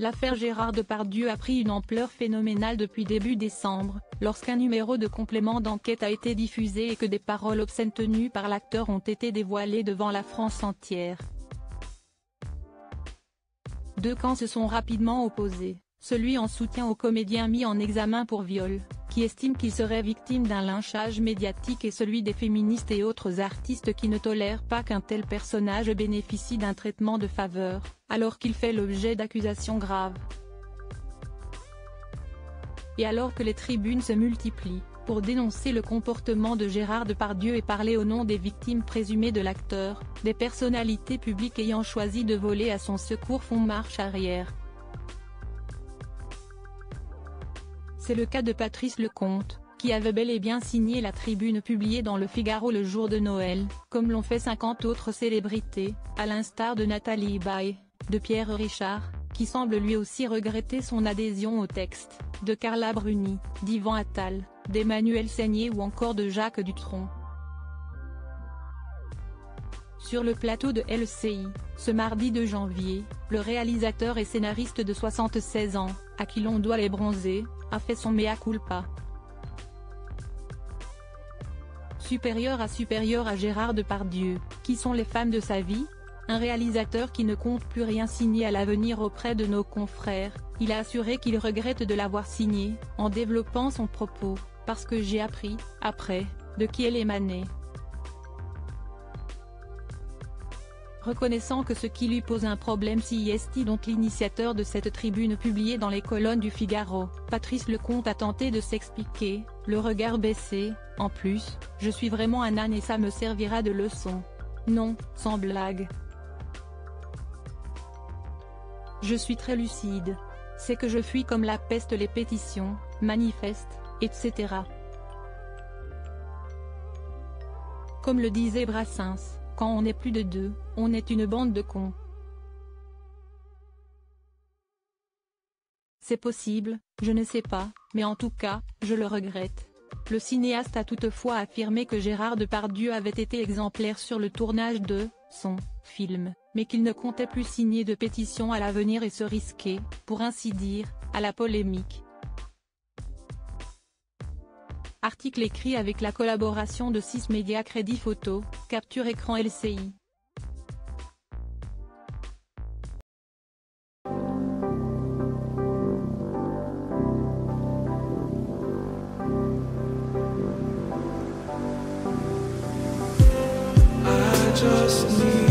L'affaire Gérard Depardieu a pris une ampleur phénoménale depuis début décembre, lorsqu'un numéro de complément d'enquête a été diffusé et que des paroles obscènes tenues par l'acteur ont été dévoilées devant la France entière. Deux camps se sont rapidement opposés, celui en soutien au comédien mis en examen pour viol, qui estime qu'il serait victime d'un lynchage médiatique, et celui des féministes et autres artistes qui ne tolèrent pas qu'un tel personnage bénéficie d'un traitement de faveur, alors qu'il fait l'objet d'accusations graves. Et alors que les tribunes se multiplient, pour dénoncer le comportement de Gérard Depardieu et parler au nom des victimes présumées de l'acteur, des personnalités publiques ayant choisi de voler à son secours font marche arrière. C'est le cas de Patrice Lecomte, qui avait bel et bien signé la tribune publiée dans Le Figaro le jour de Noël, comme l'ont fait 50 autres célébrités, à l'instar de Nathalie Baye, de Pierre Richard, qui semble lui aussi regretter son adhésion au texte, de Carla Bruni, d'Yvan Attal, d'Emmanuel Seigner ou encore de Jacques Dutronc. Sur le plateau de LCI, ce mardi 2 janvier, le réalisateur et scénariste de 76 ans, à qui l'on doit Les Bronzés, a fait son mea culpa. Supérieur à Gérard Depardieu, qui sont les femmes de sa vie? Un réalisateur qui ne compte plus rien signer à l'avenir auprès de nos confrères, il a assuré qu'il regrette de l'avoir signé, en développant son propos, parce que j'ai appris, après, de qui elle émanait. Reconnaissant que ce qui lui pose un problème si est donc l'initiateur de cette tribune publiée dans les colonnes du Figaro, Patrice Lecomte a tenté de s'expliquer, le regard baissé. En plus, je suis vraiment un âne et ça me servira de leçon. Non, sans blague. Je suis très lucide. C'est que je fuis comme la peste les pétitions, manifestes, etc. Comme le disait Brassens, quand on est plus de deux, on est une bande de cons. C'est possible, je ne sais pas, mais en tout cas, je le regrette. Le cinéaste a toutefois affirmé que Gérard Depardieu avait été exemplaire sur le tournage de son film, mais qu'il ne comptait plus signer de pétition à l'avenir et se risquer, pour ainsi dire, à la polémique. Article écrit avec la collaboration de 6 médias Crédit Photo, Capture Écran LCI. I just need